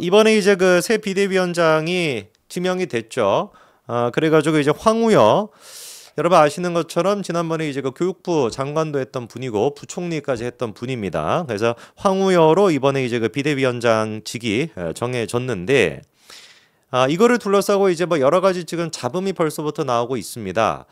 이번에 이제 그 새 비대위원장이 지명이 됐죠. 그래가지고 이제 황우여, 여러분 아시는 것처럼 지난번에 이제 그 교육부 장관도 했던 분이고 부총리까지 했던 분입니다. 그래서 황우여로 이번에 이제 그 비대위원장직이 정해졌는데, 이거를 둘러싸고 이제 뭐 여러 가지 지금 잡음이 벌써부터 나오고 있습니다.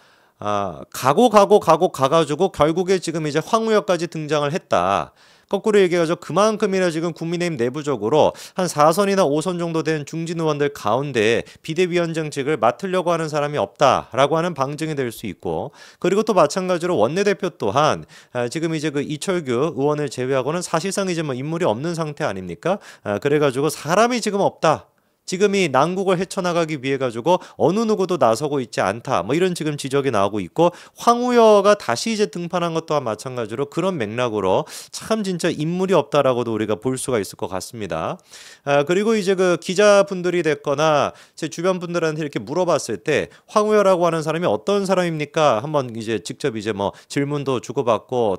가가지고 결국에 지금 이제 황우여까지 등장을 했다. 거꾸로 얘기해가지고 그만큼이나 지금 국민의힘 내부적으로 한 4선이나 5선 정도 된 중진 의원들 가운데 비대위원장직을 맡으려고 하는 사람이 없다라고 하는 방증이 될 수 있고, 그리고 또 마찬가지로 원내대표 또한 지금 이제 그 이철규 의원을 제외하고는 사실상 이제 뭐 인물이 없는 상태 아닙니까? 그래가지고 사람이 지금 없다. 지금 이 난국을 헤쳐나가기 위해 가지고 어느 누구도 나서고 있지 않다. 뭐 이런 지금 지적이 나오고 있고, 황우여가 다시 이제 등판한 것 또한 마찬가지로 그런 맥락으로 참 진짜 인물이 없다라고도 우리가 볼 수가 있을 것 같습니다. 그리고 이제 그 기자분들이 됐거나 제 주변 분들한테 이렇게 물어봤을 때 황우여라고 하는 사람이 어떤 사람입니까? 한번 이제 직접 이제 뭐 질문도 주고받고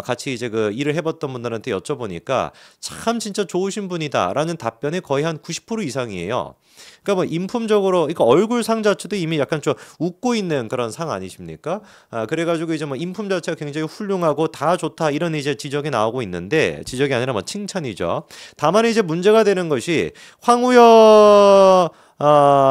같이 이제 그 일을 해봤던 분들한테 여쭤보니까 참 진짜 좋으신 분이다라는 답변이 거의 한 90% 이상이에요. 그러니까 뭐 인품적으로, 그러니까 얼굴 상 자체도 이미 약간 좀 웃고 있는 그런 상 아니십니까? 그래가지고 이제 뭐 인품 자체가 굉장히 훌륭하고 다 좋다 이런 이제 지적이 나오고 있는데, 지적이 아니라 뭐 칭찬이죠. 다만 이제 문제가 되는 것이 황우여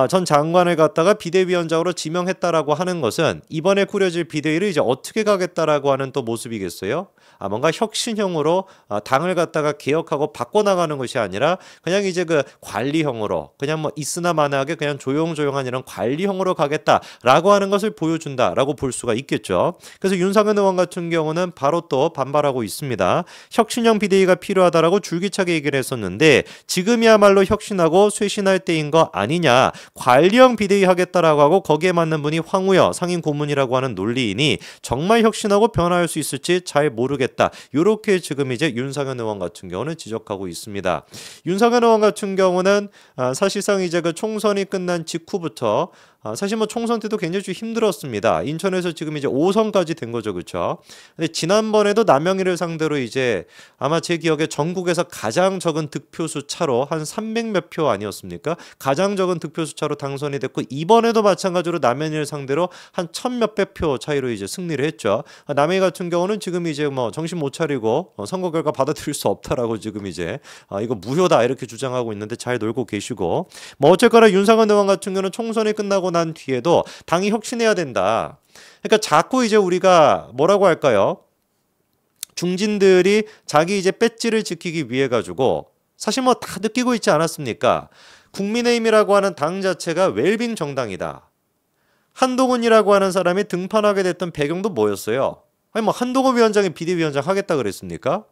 전 장관을 갖다가 비대위원장으로 지명했다라고 하는 것은 이번에 꾸려질 비대위를 이제 어떻게 가겠다라고 하는 또 모습이겠어요? 뭔가 혁신형으로 당을 갖다가 개혁하고 바꿔나가는 것이 아니라 그냥 이제 그 관리형으로, 그냥 뭐 있으나 마나하게 그냥 조용조용한 이런 관리형으로 가겠다라고 하는 것을 보여준다라고 볼 수가 있겠죠. 그래서 윤상현 의원 같은 경우는 바로 또 반발하고 있습니다. 혁신형 비대위가 필요하다라고 줄기차게 얘기를 했었는데 지금이야말로 혁신하고 쇄신할 때인 거 아니냐, 관리형 비대위 하겠다라고 하고 거기에 맞는 분이 황우여 상임 고문이라고 하는 논리이니 정말 혁신하고 변화할 수 있을지 잘 모르겠다. 이렇게 지금 이제 윤상현 의원 같은 경우는 지적하고 있습니다. 윤상현 의원 같은 경우는 사실상 이제 그 총선이 끝난 직후부터 사실 뭐 총선 때도 굉장히 좀 힘들었습니다. 인천에서 지금 이제 5선까지 된 거죠, 그렇죠? 근데 지난번에도 남영희를 상대로 이제 아마 제 기억에 전국에서 가장 적은 득표수 차로 한 300몇 표 아니었습니까? 가장 적은 득표수 차로 당선이 됐고, 이번에도 마찬가지로 남영희를 상대로 한 1000몇백 표 차이로 이제 승리를 했죠. 남영희 같은 경우는 지금 이제 뭐 정신 못 차리고 선거 결과 받아들일 수 없다라고 지금 이제 이거 무효다 이렇게 주장하고 있는데 잘 놀고 계시고, 뭐 어쨌거나 윤상현 의원 같은 경우는 총선이 끝나고 난 뒤에도 당이 혁신해야 된다. 그러니까 자꾸 이제 우리가 뭐라고 할까요? 중진들이 자기 이제 배지를 지키기 위해 가지고 사실 뭐 다 느끼고 있지 않았습니까? 국민의힘이라고 하는 당 자체가 웰빙 정당이다. 한동훈이라고 하는 사람이 등판하게 됐던 배경도 뭐였어요? 아니 뭐 한동훈 위원장이 비대위원장 하겠다 그랬습니까?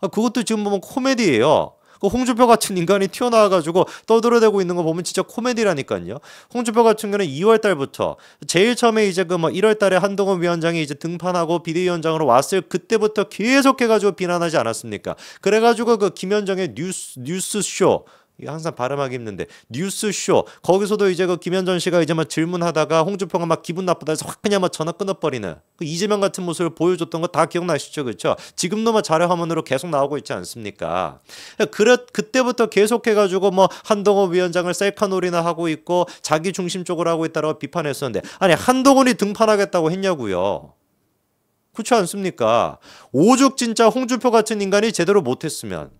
그것도 지금 보면 코미디예요. 그 홍준표 같은 인간이 튀어나와가지고 떠들어대고 있는 거 보면 진짜 코미디라니까요. 홍준표 같은 경우는 2월 달부터 제일 처음에 이제 그 뭐 1월 달에 한동훈 위원장이 이제 등판하고 비대위원장으로 왔을 그때부터 계속해가지고 비난하지 않았습니까? 그래가지고 그 김현정의 뉴스쇼, 항상 발음하기 힘든데 뉴스쇼, 거기서도 이제 그 김현정 씨가 이제 막 질문하다가 홍준표가 막 기분 나쁘다 해서 확 그냥 막 전화 끊어버리는 그 이재명 같은 모습을 보여줬던 거 다 기억나시죠, 그렇죠? 지금도 막 자료 화면으로 계속 나오고 있지 않습니까? 그때부터 계속해가지고 뭐 한동훈 위원장을 셀카놀이나 하고 있고 자기 중심적으로 하고 있다라고 비판했었는데, 아니 한동훈이 등판하겠다고 했냐고요? 그렇지 않습니까? 오죽 진짜 홍준표 같은 인간이 제대로 못했으면,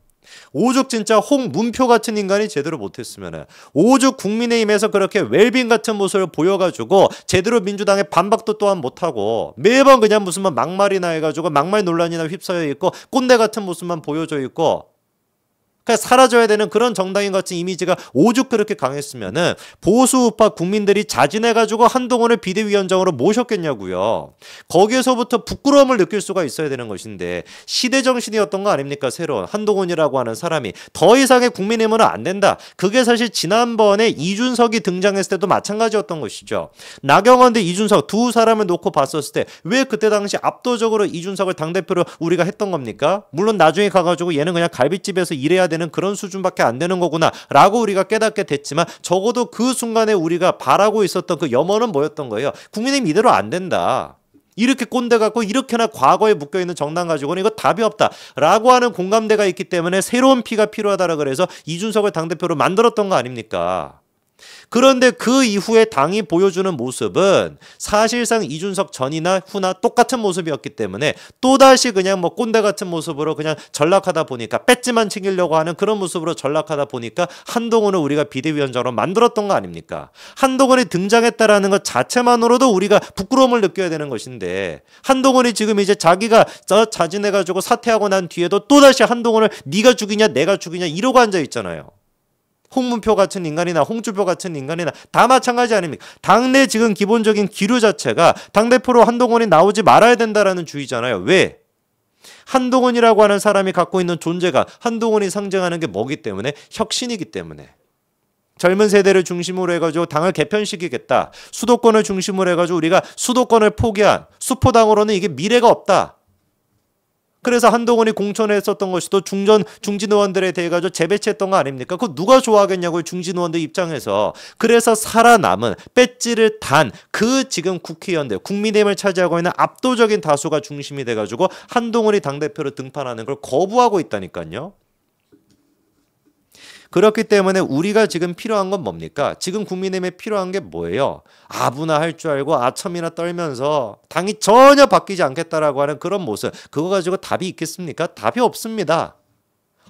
오죽 진짜 홍문표 같은 인간이 제대로 못했으면, 오죽 국민의힘에서 그렇게 웰빙 같은 모습을 보여가지고 제대로 민주당의 반박도 또한 못하고 매번 그냥 무슨 막말이나 해가지고 막말 논란이나 휩싸여 있고 꼰대 같은 모습만 보여져 있고, 그러니까 사라져야 되는 그런 정당인 같은 이미지가 오죽 그렇게 강했으면은 보수 우파 국민들이 자진해가지고 한동훈을 비대위원장으로 모셨겠냐고요. 거기에서부터 부끄러움을 느낄 수가 있어야 되는 것인데 시대 정신이었던 거 아닙니까? 새로운 한동훈이라고 하는 사람이 더 이상의 국민의힘은 안 된다. 그게 사실 지난번에 이준석이 등장했을 때도 마찬가지였던 것이죠. 나경원 대 이준석 두 사람을 놓고 봤었을 때 왜 그때 당시 압도적으로 이준석을 당대표로 우리가 했던 겁니까? 물론 나중에 가가지고 얘는 그냥 갈비집에서 일해야 되는 그런 수준밖에 안 되는 거구나 라고 우리가 깨닫게 됐지만, 적어도 그 순간에 우리가 바라고 있었던 그 염원은 뭐였던 거예요? 국민의힘 이대로 안 된다. 이렇게 꼰대 같고 이렇게나 과거에 묶여있는 정당 가지고는 이거 답이 없다라고 하는 공감대가 있기 때문에 새로운 피가 필요하다라 그래서 이준석을 당대표로 만들었던 거 아닙니까? 그런데 그 이후에 당이 보여주는 모습은 사실상 이준석 전이나 후나 똑같은 모습이었기 때문에 또다시 그냥 뭐 꼰대 같은 모습으로 그냥 전락하다 보니까 배지만 챙기려고 하는 그런 모습으로 전락하다 보니까 한동훈을 우리가 비대위원장으로 만들었던 거 아닙니까? 한동훈이 등장했다라는 것 자체만으로도 우리가 부끄러움을 느껴야 되는 것인데 한동훈이 지금 이제 자기가 자진해가지고 사퇴하고 난 뒤에도 또다시 한동훈을 네가 죽이냐 내가 죽이냐 이러고 앉아있잖아요. 홍문표 같은 인간이나 홍준표 같은 인간이나 다 마찬가지 아닙니까? 당내 지금 기본적인 기류 자체가 당대표로 한동훈이 나오지 말아야 된다라는 주의잖아요. 왜? 한동훈이라고 하는 사람이 갖고 있는 존재가 한동훈이 상징하는 게 뭐기 때문에? 혁신이기 때문에. 젊은 세대를 중심으로 해가지고 당을 개편시키겠다. 수도권을 중심으로 해가지고 우리가 수도권을 포기한 수포당으로는 이게 미래가 없다. 그래서 한동훈이 공천에 했었던 것이 또 중진 의원들에 대해 가지고 재배치했던 거 아닙니까? 그거 누가 좋아하겠냐고요, 중진 의원들 입장에서. 그래서 살아남은 배지를 단 그 지금 국회의원들, 국민의힘을 차지하고 있는 압도적인 다수가 중심이 돼가지고 한동훈이 당대표로 등판하는 걸 거부하고 있다니까요. 그렇기 때문에 우리가 지금 필요한 건 뭡니까? 지금 국민의힘에 필요한 게 뭐예요? 아부나 할 줄 알고 아첨이나 떨면서 당이 전혀 바뀌지 않겠다라고 하는 그런 모습. 그거 가지고 답이 있겠습니까? 답이 없습니다.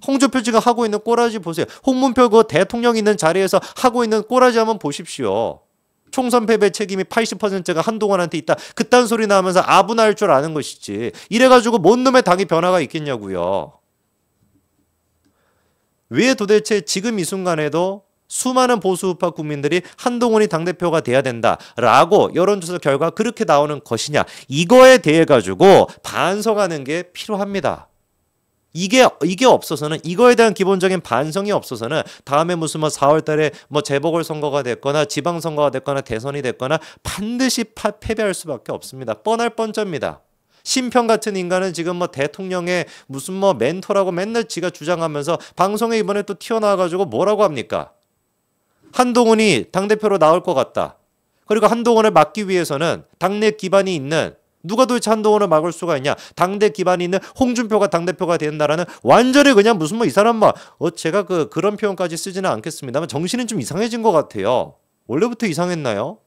홍준표 지금 하고 있는 꼬라지 보세요. 홍문표 그 대통령 있는 자리에서 하고 있는 꼬라지 한번 보십시오. 총선 패배 책임이 80%가 한동훈한테 있다. 그딴 소리 나면서 아부나 할 줄 아는 것이지. 이래가지고 뭔 놈의 당이 변화가 있겠냐고요. 왜 도대체 지금 이 순간에도 수많은 보수우파 국민들이 한동훈이 당대표가 돼야 된다라고 여론조사 결과 그렇게 나오는 것이냐. 이거에 대해 가지고 반성하는 게 필요합니다. 이게 없어서는 이거에 대한 기본적인 반성이 없어서는 다음에 무슨 뭐 4월 달에 뭐 재보궐선거가 됐거나 지방선거가 됐거나 대선이 됐거나 반드시 패배할 수밖에 없습니다. 뻔할 뻔짜입니다. 심평 같은 인간은 지금 뭐 대통령의 무슨 뭐 멘토라고 맨날 지가 주장하면서 방송에 이번에 또 튀어나와가지고 뭐라고 합니까? 한동훈이 당대표로 나올 것 같다. 그리고 한동훈을 막기 위해서는 당내 기반이 있는 누가 도대체 한동훈을 막을 수가 있냐? 당대 기반이 있는 홍준표가 당대표가 된다라는 완전히 그냥 무슨 뭐 이 사람 막 제가 그런 표현까지 쓰지는 않겠습니다만 정신은 좀 이상해진 것 같아요. 원래부터 이상했나요?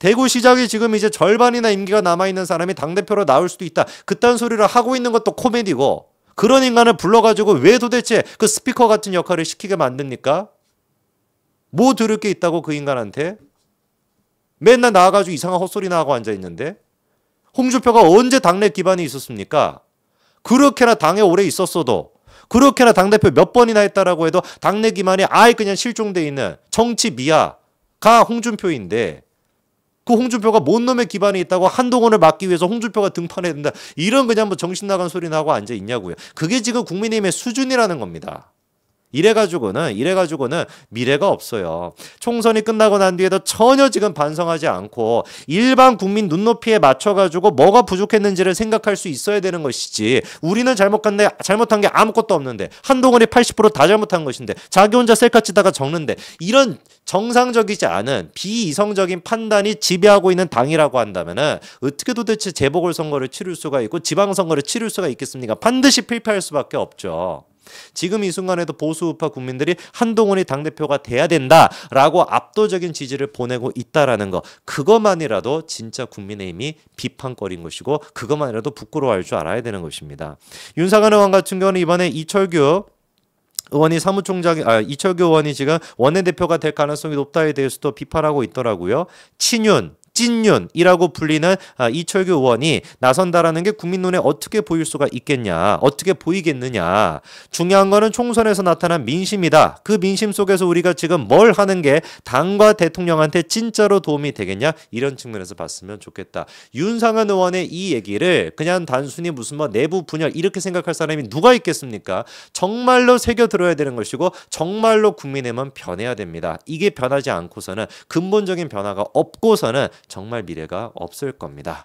대구시장이 지금 이제 절반이나 임기가 남아있는 사람이 당대표로 나올 수도 있다. 그딴 소리를 하고 있는 것도 코미디고 그런 인간을 불러가지고 왜 도대체 그 스피커 같은 역할을 시키게 만듭니까? 뭐 들을 게 있다고 그 인간한테? 맨날 나와가지고 이상한 헛소리나 하고 앉아있는데 홍준표가 언제 당내 기반이 있었습니까? 그렇게나 당에 오래 있었어도 그렇게나 당대표 몇 번이나 했다라고 해도 당내 기반이 아예 그냥 실종돼 있는 정치 미아가 홍준표인데 그 홍준표가 뭔 놈의 기반이 있다고 한동훈을 막기 위해서 홍준표가 등판해야 된다. 이런 그냥 뭐 정신 나간 소리나 하고 앉아 있냐고요. 그게 지금 국민의힘의 수준이라는 겁니다. 이래가지고는 미래가 없어요. 총선이 끝나고 난 뒤에도 전혀 지금 반성하지 않고 일반 국민 눈높이에 맞춰가지고 뭐가 부족했는지를 생각할 수 있어야 되는 것이지. 우리는 잘못한 게 아무것도 없는데 한동훈이 80% 다 잘못한 것인데 자기 혼자 셀카 치다가 적는데 이런 정상적이지 않은 비이성적인 판단이 지배하고 있는 당이라고 한다면은 어떻게 도대체 재보궐선거를 치를 수가 있고 지방선거를 치를 수가 있겠습니까? 반드시 필패할 수밖에 없죠. 지금 이 순간에도 보수우파 국민들이 한동훈이 당대표가 돼야 된다라고 압도적인 지지를 보내고 있다라는 거, 그것만이라도 진짜 국민의힘이 비판거리인 것이고 그것만이라도 부끄러워할 줄 알아야 되는 것입니다. 윤상현 의원 같은 경우는 이번에 이철규 의원이 이철규 의원이 지금 원내대표가 될 가능성이 높다에 대해서도 비판하고 있더라고요. 찐윤이라고 불리는 이철규 의원이 나선다라는 게 국민 눈에 어떻게 보일 수가 있겠냐, 어떻게 보이겠느냐. 중요한 거는 총선에서 나타난 민심이다. 그 민심 속에서 우리가 지금 뭘 하는 게 당과 대통령한테 진짜로 도움이 되겠냐, 이런 측면에서 봤으면 좋겠다. 윤상현 의원의 이 얘기를 그냥 단순히 무슨 뭐 내부 분열 이렇게 생각할 사람이 누가 있겠습니까? 정말로 새겨 들어야 되는 것이고 정말로 국민의힘은 변해야 됩니다. 이게 변하지 않고서는, 근본적인 변화가 없고서는 정말 미래가 없을 겁니다.